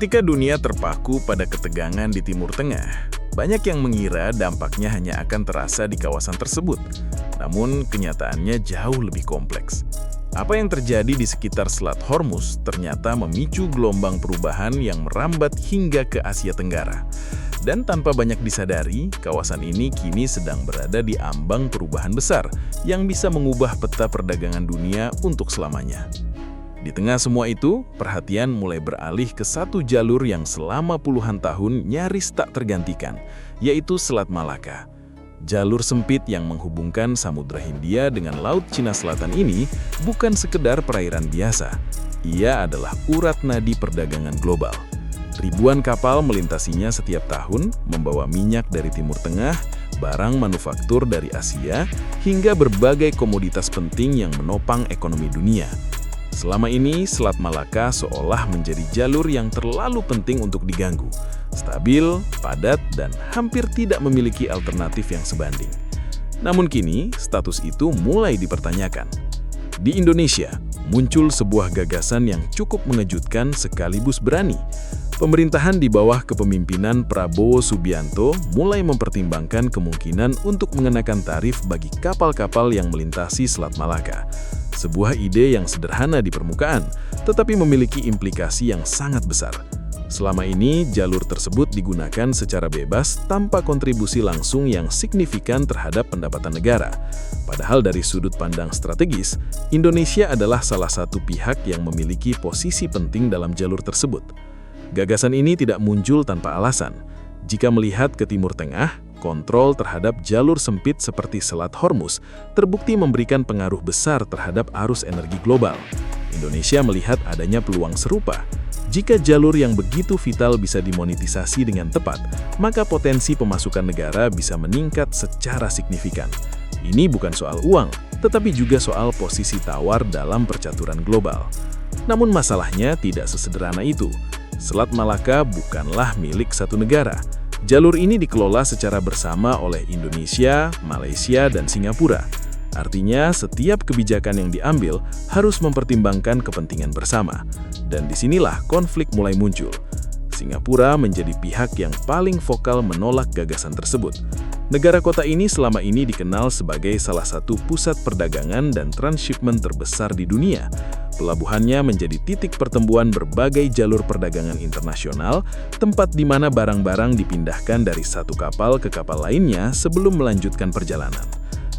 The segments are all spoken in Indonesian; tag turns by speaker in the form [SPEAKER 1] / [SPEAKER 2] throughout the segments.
[SPEAKER 1] Ketika dunia terpaku pada ketegangan di Timur Tengah, banyak yang mengira dampaknya hanya akan terasa di kawasan tersebut. Namun, kenyataannya jauh lebih kompleks. Apa yang terjadi di sekitar Selat Hormuz ternyata memicu gelombang perubahan yang merambat hingga ke Asia Tenggara. Dan tanpa banyak disadari, kawasan ini kini sedang berada di ambang perubahan besar yang bisa mengubah peta perdagangan dunia untuk selamanya. Di tengah semua itu, perhatian mulai beralih ke satu jalur yang selama puluhan tahun nyaris tak tergantikan, yaitu Selat Malaka. Jalur sempit yang menghubungkan Samudra Hindia dengan Laut Cina Selatan ini bukan sekedar perairan biasa. Ia adalah urat nadi perdagangan global. Ribuan kapal melintasinya setiap tahun, membawa minyak dari Timur Tengah, barang manufaktur dari Asia, hingga berbagai komoditas penting yang menopang ekonomi dunia. Selama ini, Selat Malaka seolah menjadi jalur yang terlalu penting untuk diganggu. Stabil, padat, dan hampir tidak memiliki alternatif yang sebanding. Namun kini, status itu mulai dipertanyakan. Di Indonesia, muncul sebuah gagasan yang cukup mengejutkan sekaligus berani. Pemerintahan di bawah kepemimpinan Prabowo Subianto mulai mempertimbangkan kemungkinan untuk mengenakan tarif bagi kapal-kapal yang melintasi Selat Malaka. Sebuah ide yang sederhana di permukaan, tetapi memiliki implikasi yang sangat besar. Selama ini, jalur tersebut digunakan secara bebas tanpa kontribusi langsung yang signifikan terhadap pendapatan negara. Padahal dari sudut pandang strategis, Indonesia adalah salah satu pihak yang memiliki posisi penting dalam jalur tersebut. Gagasan ini tidak muncul tanpa alasan. Jika melihat ke Timur Tengah, kontrol terhadap jalur sempit seperti Selat Hormuz terbukti memberikan pengaruh besar terhadap arus energi global. Indonesia melihat adanya peluang serupa. Jika jalur yang begitu vital bisa dimonetisasi dengan tepat, maka potensi pemasukan negara bisa meningkat secara signifikan. Ini bukan soal uang, tetapi juga soal posisi tawar dalam percaturan global. Namun masalahnya tidak sesederhana itu. Selat Malaka bukanlah milik satu negara. Jalur ini dikelola secara bersama oleh Indonesia, Malaysia, dan Singapura. Artinya, setiap kebijakan yang diambil harus mempertimbangkan kepentingan bersama. Dan disinilah konflik mulai muncul. Singapura menjadi pihak yang paling vokal menolak gagasan tersebut. Negara kota ini selama ini dikenal sebagai salah satu pusat perdagangan dan transshipment terbesar di dunia. Pelabuhannya menjadi titik pertemuan berbagai jalur perdagangan internasional, tempat di mana barang-barang dipindahkan dari satu kapal ke kapal lainnya sebelum melanjutkan perjalanan.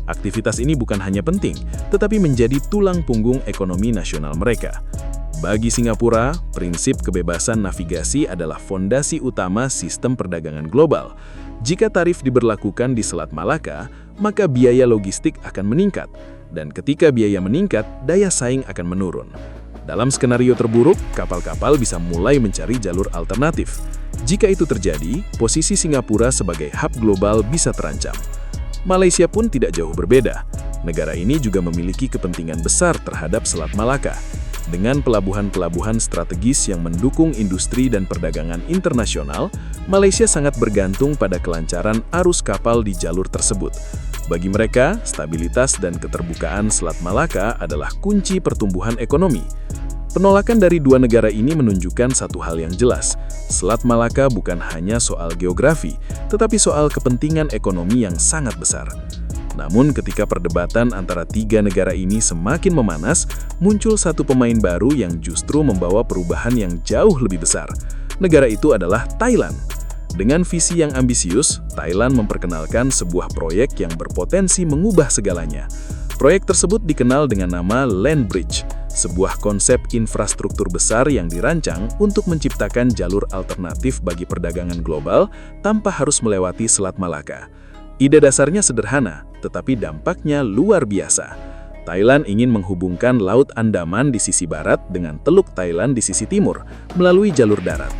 [SPEAKER 1] Aktivitas ini bukan hanya penting, tetapi menjadi tulang punggung ekonomi nasional mereka. Bagi Singapura, prinsip kebebasan navigasi adalah fondasi utama sistem perdagangan global. Jika tarif diberlakukan di Selat Malaka, maka biaya logistik akan meningkat. Dan ketika biaya meningkat, daya saing akan menurun. Dalam skenario terburuk, kapal-kapal bisa mulai mencari jalur alternatif. Jika itu terjadi, posisi Singapura sebagai hub global bisa terancam. Malaysia pun tidak jauh berbeda. Negara ini juga memiliki kepentingan besar terhadap Selat Malaka. Dengan pelabuhan-pelabuhan strategis yang mendukung industri dan perdagangan internasional, Malaysia sangat bergantung pada kelancaran arus kapal di jalur tersebut. Bagi mereka, stabilitas dan keterbukaan Selat Malaka adalah kunci pertumbuhan ekonomi. Penolakan dari dua negara ini menunjukkan satu hal yang jelas. Selat Malaka bukan hanya soal geografi, tetapi soal kepentingan ekonomi yang sangat besar. Namun ketika perdebatan antara tiga negara ini semakin memanas, muncul satu pemain baru yang justru membawa perubahan yang jauh lebih besar. Negara itu adalah Thailand. Dengan visi yang ambisius, Thailand memperkenalkan sebuah proyek yang berpotensi mengubah segalanya. Proyek tersebut dikenal dengan nama Land Bridge, sebuah konsep infrastruktur besar yang dirancang untuk menciptakan jalur alternatif bagi perdagangan global tanpa harus melewati Selat Malaka. Ide dasarnya sederhana, tetapi dampaknya luar biasa. Thailand ingin menghubungkan Laut Andaman di sisi barat dengan Teluk Thailand di sisi timur melalui jalur darat.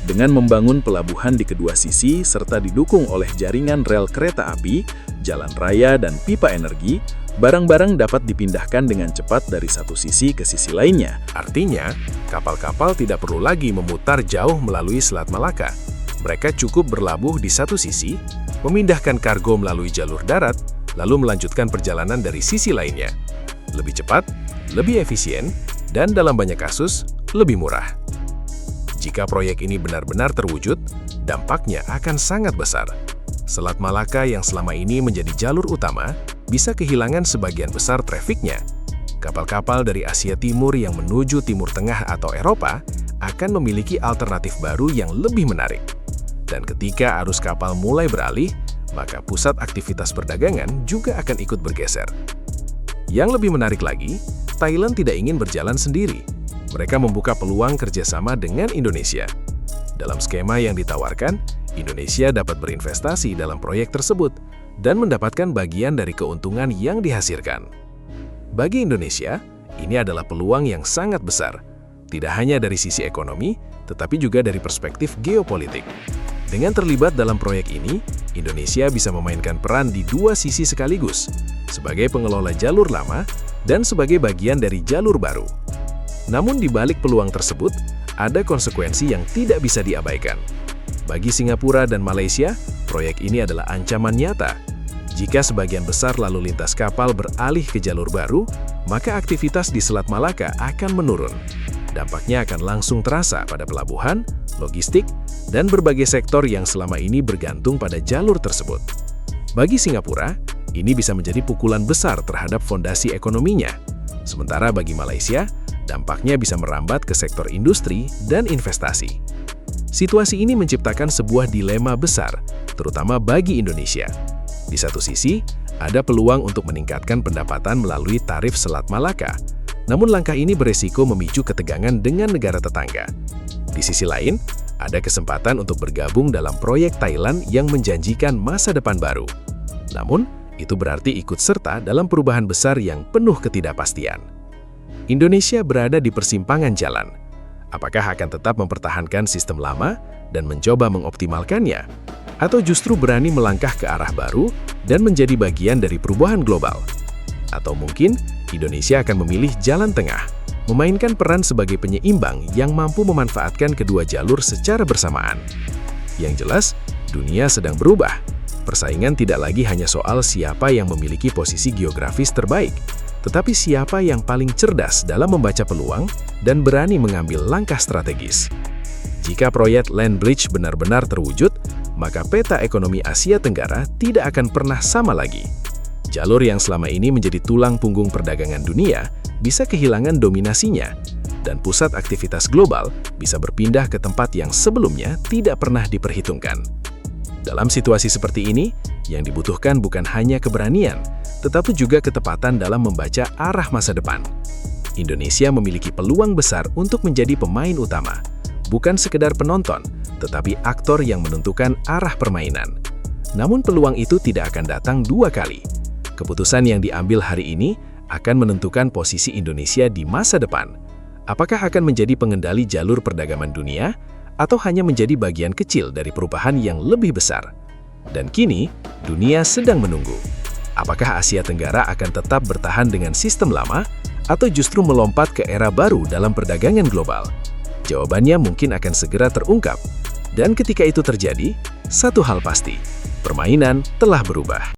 [SPEAKER 1] Dengan membangun pelabuhan di kedua sisi serta didukung oleh jaringan rel kereta api, jalan raya, dan pipa energi, barang-barang dapat dipindahkan dengan cepat dari satu sisi ke sisi lainnya.
[SPEAKER 2] Artinya, kapal-kapal tidak perlu lagi memutar jauh melalui Selat Malaka. Mereka cukup berlabuh di satu sisi, memindahkan kargo melalui jalur darat, lalu melanjutkan perjalanan dari sisi lainnya. Lebih cepat, lebih efisien, dan dalam banyak kasus, lebih murah. Jika proyek ini benar-benar terwujud, dampaknya akan sangat besar. Selat Malaka yang selama ini menjadi jalur utama bisa kehilangan sebagian besar trafiknya. Kapal-kapal dari Asia Timur yang menuju Timur Tengah atau Eropa akan memiliki alternatif baru yang lebih menarik. Dan ketika arus kapal mulai beralih, maka pusat aktivitas perdagangan juga akan ikut bergeser. Yang lebih menarik lagi, Thailand tidak ingin berjalan sendiri. Mereka membuka peluang kerjasama dengan Indonesia. Dalam skema yang ditawarkan, Indonesia dapat berinvestasi dalam proyek tersebut dan mendapatkan bagian dari keuntungan yang dihasilkan. Bagi Indonesia, ini adalah peluang yang sangat besar, tidak hanya dari sisi ekonomi, tetapi juga dari perspektif geopolitik. Dengan terlibat dalam proyek ini, Indonesia bisa memainkan peran di dua sisi sekaligus, sebagai pengelola jalur lama dan sebagai bagian dari jalur baru. Namun di balik peluang tersebut, ada konsekuensi yang tidak bisa diabaikan. Bagi Singapura dan Malaysia, proyek ini adalah ancaman nyata. Jika sebagian besar lalu lintas kapal beralih ke jalur baru, maka aktivitas di Selat Malaka akan menurun. Dampaknya akan langsung terasa pada pelabuhan, logistik, dan berbagai sektor yang selama ini bergantung pada jalur tersebut. Bagi Singapura, ini bisa menjadi pukulan besar terhadap fondasi ekonominya. Sementara bagi Malaysia, dampaknya bisa merambat ke sektor industri dan investasi. Situasi ini menciptakan sebuah dilema besar, terutama bagi Indonesia. Di satu sisi, ada peluang untuk meningkatkan pendapatan melalui tarif Selat Malaka. Namun langkah ini beresiko memicu ketegangan dengan negara tetangga. Di sisi lain, ada kesempatan untuk bergabung dalam proyek Thailand yang menjanjikan masa depan baru. Namun, itu berarti ikut serta dalam perubahan besar yang penuh ketidakpastian. Indonesia berada di persimpangan jalan. Apakah akan tetap mempertahankan sistem lama dan mencoba mengoptimalkannya? Atau justru berani melangkah ke arah baru dan menjadi bagian dari perubahan global? Atau mungkin Indonesia akan memilih jalan tengah, memainkan peran sebagai penyeimbang yang mampu memanfaatkan kedua jalur secara bersamaan. Yang jelas, dunia sedang berubah. Persaingan tidak lagi hanya soal siapa yang memiliki posisi geografis terbaik, tetapi siapa yang paling cerdas dalam membaca peluang dan berani mengambil langkah strategis. Jika proyek Land Bridge benar-benar terwujud, maka peta ekonomi Asia Tenggara tidak akan pernah sama lagi. Jalur yang selama ini menjadi tulang punggung perdagangan dunia bisa kehilangan dominasinya, dan pusat aktivitas global bisa berpindah ke tempat yang sebelumnya tidak pernah diperhitungkan. Dalam situasi seperti ini, yang dibutuhkan bukan hanya keberanian, tetapi juga ketepatan dalam membaca arah masa depan. Indonesia memiliki peluang besar untuk menjadi pemain utama, bukan sekedar penonton, tetapi aktor yang menentukan arah permainan. Namun peluang itu tidak akan datang dua kali. Keputusan yang diambil hari ini akan menentukan posisi Indonesia di masa depan. Apakah akan menjadi pengendali jalur perdagangan dunia, atau hanya menjadi bagian kecil dari perubahan yang lebih besar? Dan kini, dunia sedang menunggu. Apakah Asia Tenggara akan tetap bertahan dengan sistem lama, atau justru melompat ke era baru dalam perdagangan global? Jawabannya mungkin akan segera terungkap. Dan ketika itu terjadi, satu hal pasti, permainan telah berubah.